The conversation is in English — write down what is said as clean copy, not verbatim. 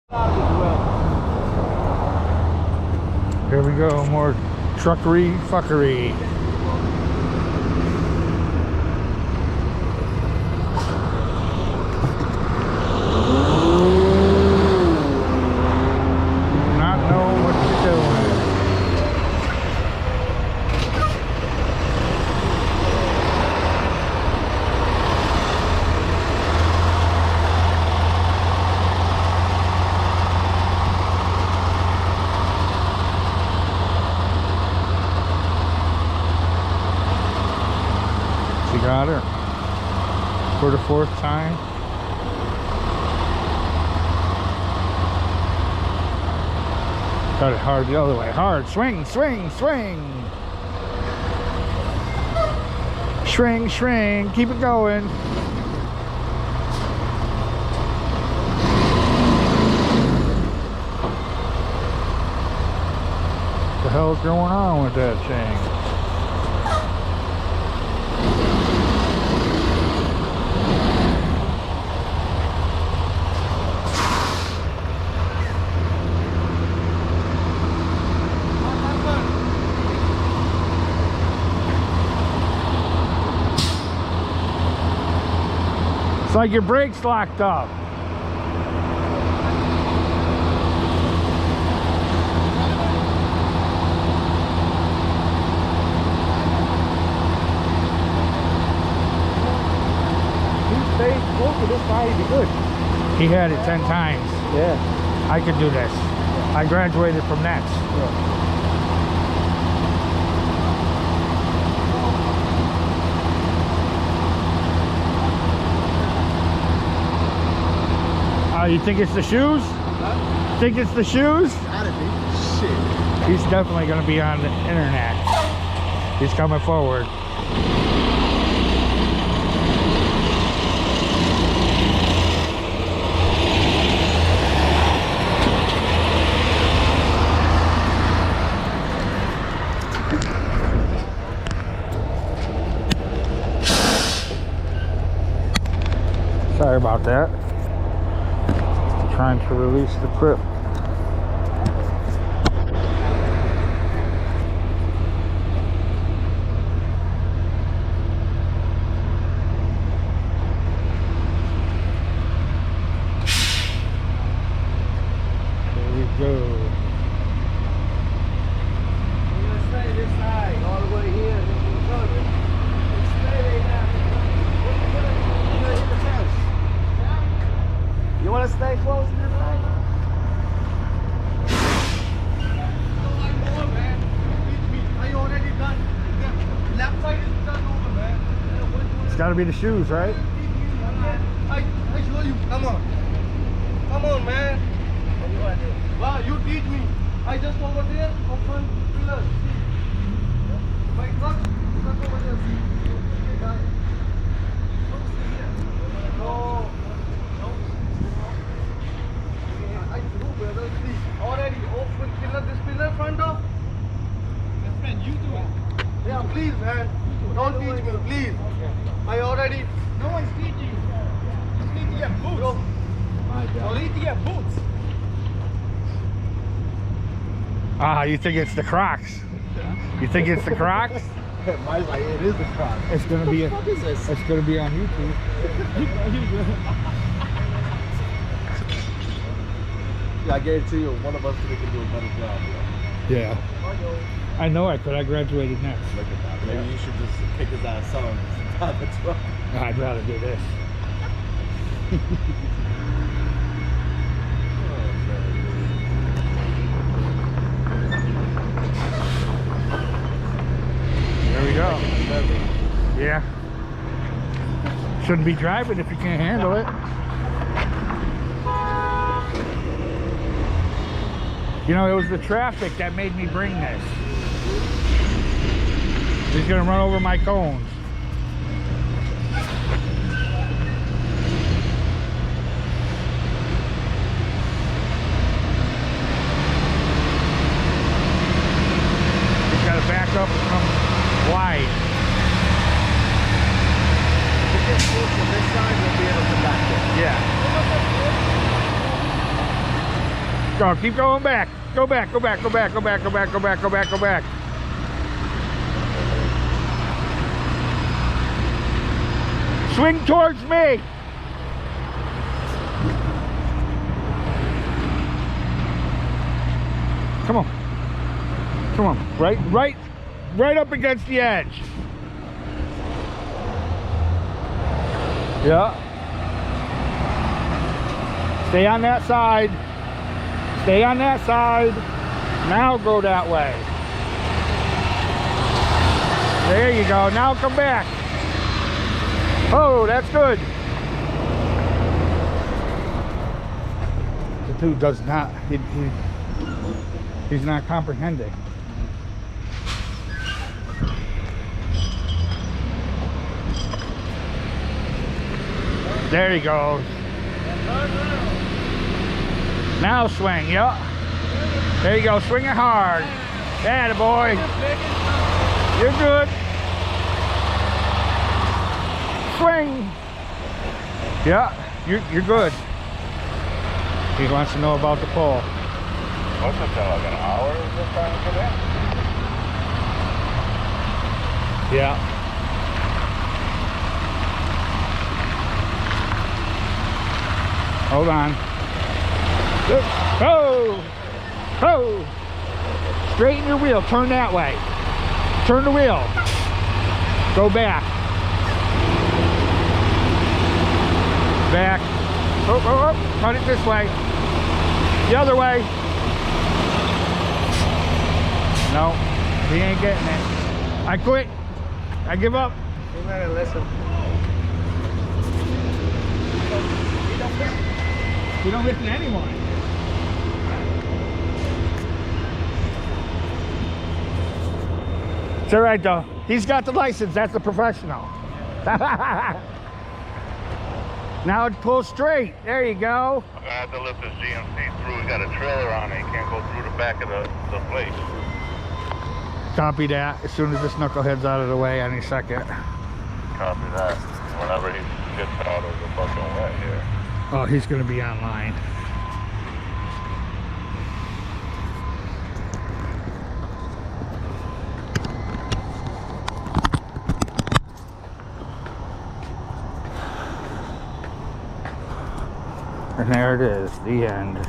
Here we go, more truckery fuckery. Not know what you're doing. She got her for the 4th time. Got it hard the other way. Hard. Swing, swing, swing. Swing, swing. Keep it going. What the hell's going on with that thing? It's like your brakes locked up. He stays close to this side, he'd be good. He had it 10 times. Yeah. I could do this. I graduated from Nets. You think it's the shoes? Huh? Think it's the shoes? Gotta be. Shit. He's definitely going to be on the internet. He's coming forward. Sorry about that. Trying to release the grip. There we go. You're gonna stay this side, all the way here, and then you turn it. Just stay right now. What are you gonna do? You're gonna hit the fence. You wanna stay close to this side? It's got to be the shoes, right? I show you. Come on. Come on, man. Wow, you teach me. I just over there, open pillar. See? My truck over there. See? Okay, guys. Don't stay here. No. I do, brother. See? Already open pillar. This pillar front door. My friend, you do it. Yeah, please, man. Don't teach me, please. Okay. I already. No one's teaching you. You need to get boots. Bro. You need to get boots. Ah, you think it's the Crocs? You think it's the Crocs? Mine's like, it is the Crocs. It's gonna be. What the fuck is this? It's gonna be on YouTube. Yeah, I guarantee you, one of us can do a better job. Yeah. I know I could. I graduated next. Look at that. Maybe you should just kick his ass on. That's right. I'd rather do this. There we go. Yeah. Shouldn't be driving if you can't handle it. You know, it was the traffic that made me bring this. He's gonna run over my cones. He's gotta back up and come wide. If you get close to this side, you'll be able to back it. Yeah. Go, keep going back. Go back, go back, go back, go back, go back, go back, go back, go back. Swing towards me. Come on. Come on. Right up against the edge. Yeah. Stay on that side. Stay on that side. Now go that way. There you go. Now come back. Oh, that's good. The dude does not, he's not comprehending. There he goes. Now swing, yep. There you go, swing it hard. Atta boy. You're good. Swing. Yeah, you're good. He wants to know about the pole. What's it like an hour is this trying to get in? Yeah. Hold on. Oh! Oh! Straighten your wheel. Turn that way. Turn the wheel. Go back. Back. Oh, oh, oh. Run it this way. The other way. No, he ain't getting it. I quit. I give up. You better listen. You don't listen to anyone. It's all right though. He's got the license. That's a professional. Now it pulls straight. There you go. I'm gonna have to lift this GMC through. We got a trailer on it. You can't go through the back of the place. Copy that. As soon as this knucklehead's out of the way any second. Copy that. Whenever he gets out of the fucking way here. Oh, he's gonna be online. And there it is, the end.